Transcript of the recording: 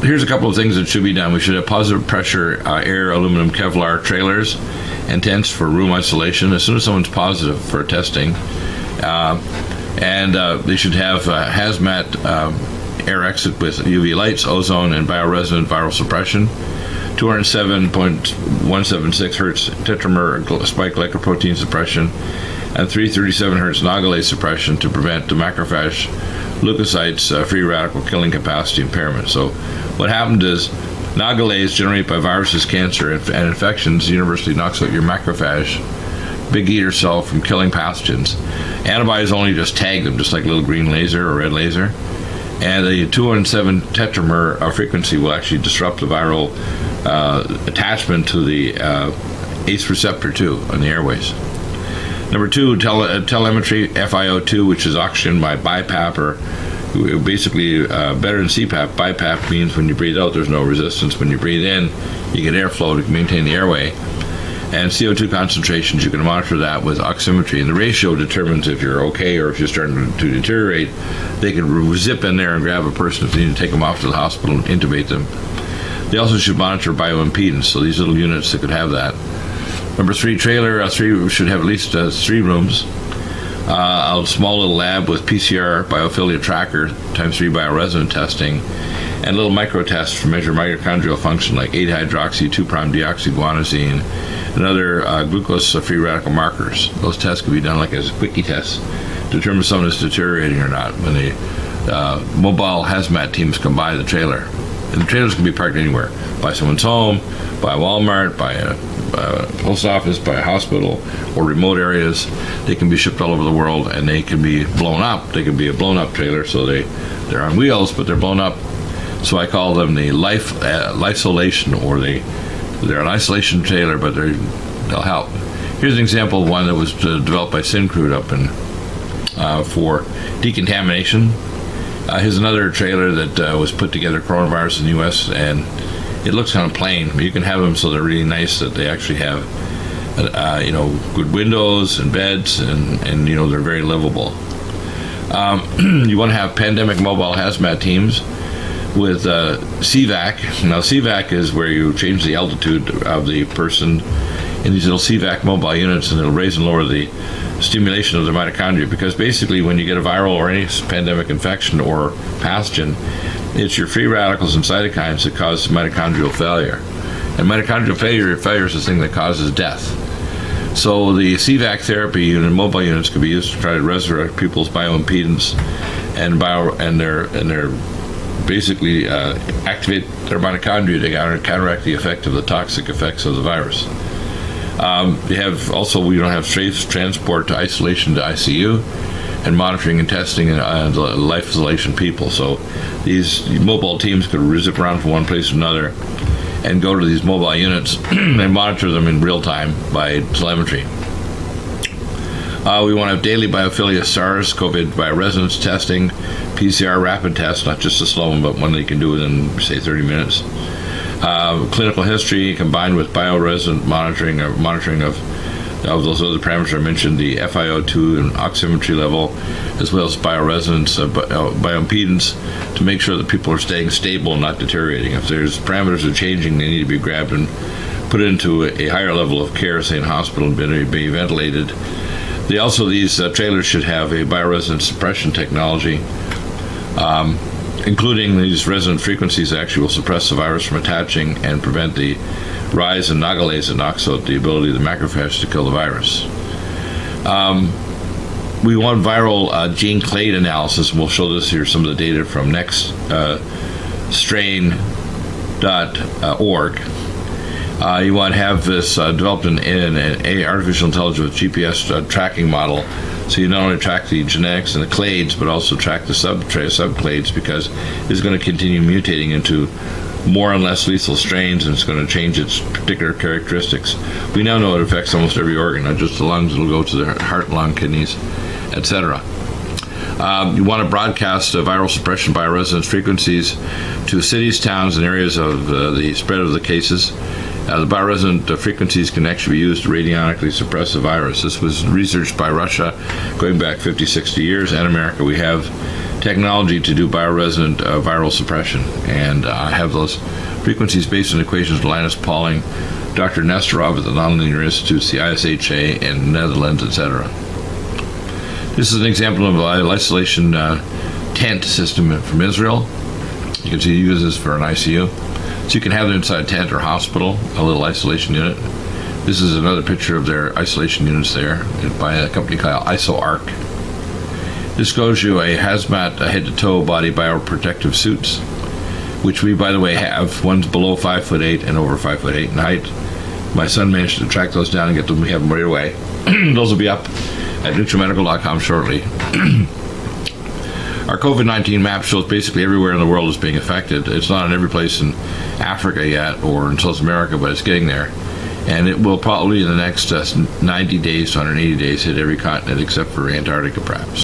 Here's a couple of things that should be done. We should have positive pressure air aluminum Kevlar trailers and tents for room isolation as soon as someone's positive for testing. And they should have hazmat air exit with UV lights, ozone, and bioresonant viral suppression. 207.176 hertz tetramer spike glycoprotein suppression, and 337 hertz nagalase suppression to prevent the macrophage leukocytes free radical killing capacity impairment. So what happened is nagalase generated by viruses, cancer, and infections universally knocks out your macrophage, big eater cell, from killing pathogens. Antibodies only just tag them, just like a little green laser or red laser. And the 207 tetramer frequency will actually disrupt the viral attachment to the ACE receptor 2 on the airways. Number 2, telemetry, FiO2, which is oxygen by BiPAP, or basically better than CPAP. BiPAP means when you breathe out, there's no resistance. When you breathe in, you get airflow to maintain the airway. And CO2 concentrations, you can monitor that with oximetry. And the ratio determines if you're okay or if you're starting to deteriorate. They can zip in there and grab a person if they need to take them off to the hospital and intubate them. They also should monitor bioimpedance, so these little units that could have that. Number 3, trailer 3 should have at least 3 rooms. A small little lab with PCR biophilia tracker ×3 bioresonant testing, and a little micro test to measure mitochondrial function like 8-hydroxy 2'-deoxyguanosine and other glucose free radical markers. Those tests can be done like as a quickie test to determine if someone is deteriorating or not when the mobile hazmat teams come by the trailer. And the trailers can be parked anywhere, by someone's home, by Walmart, by a post office, by a hospital, or remote areas. They can be shipped all over the world, and they can be blown up. They can be a blown up trailer, so they're on wheels, but they're blown up. So I call them the life-isolation, or they're an isolation trailer, but they'll help. Here's an example of one that was developed by Syncrude up in for decontamination. Here's another trailer that was put together, coronavirus in the U.S., and it looks kind of plain. You can have them so they're really nice, that they actually have, good windows and beds, and they're very livable. You want to have pandemic mobile hazmat teams with CVAC. Now, CVAC is where you change the altitude of the person in these little CVAC mobile units, and it'll raise and lower the stimulation of the mitochondria, because basically when you get a viral or any pandemic infection or pathogen, it's your free radicals and cytokines that cause mitochondrial failure. And mitochondrial failure is the thing that causes death. So the CVAC therapy unit, mobile units, could be used to try to resurrect people's bioimpedance and their basically activate their mitochondria to counteract the effect of the toxic effects of the virus. We don't have safe transport to isolation to ICU, and monitoring and testing and life isolation people. So these mobile teams could zip around from one place to another and go to these mobile units and monitor them in real time by telemetry. We want to have daily biophilia SARS-CoV bioresonance testing, PCR rapid tests, not just a slow one, but one that you can do within, say, 30 minutes. Clinical history combined with bioresonant monitoring of those other parameters I mentioned, the FiO2 and oximetry level, as well as bioresonance, bioimpedance, to make sure that people are staying stable and not deteriorating. If there's parameters are changing, they need to be grabbed and put into a higher level of care, say in hospital, and be ventilated. These trailers should have a bioresonance suppression technology, including these resonant frequencies that actually will suppress the virus from attaching and prevent the rise in nagalase that knocks out the ability of the macrophage to kill the virus. We want viral gene clade analysis, and we'll show this here, some of the data from nextstrain.org. You want to have this developed in an artificial intelligence GPS tracking model, so you not only track the genetics and the clades, but also track the subclades, because it's going to continue mutating into more and less lethal strains, and it's going to change its particular characteristics. We now know it affects almost every organ, not just the lungs. It'll go to the heart, lung, kidneys, etc. You want to broadcast viral suppression bioresonance frequencies to cities, towns, and areas of the spread of the cases. The bioresonant frequencies can actually be used to radionically suppress the virus. This was researched by Russia going back 50, 60 years, and America. We have technology to do bioresonant viral suppression. And I have those frequencies based on equations of Linus Pauling, Dr. Nesterov at the Nonlinear Institutes, the ISHA, and Netherlands, etc. This is an example of an isolation tent system from Israel. You can see it uses this for an ICU. So you can have it inside a tent or hospital, a little isolation unit. This is another picture of their isolation units there by a company called IsoArc. This shows you a hazmat, a head-to-toe body bioprotective suits, which we, by the way, have. One's below 5'8" and over 5'8" in height. My son managed to track those down and get them. We have them right away. Those will be up at nutrimedical.com shortly. Our COVID-19 map shows basically everywhere in the world is being affected. It's not in every place in Africa yet or in South America, but it's getting there. And it will probably in the next 90 days to 180 days hit every continent except for Antarctica, perhaps.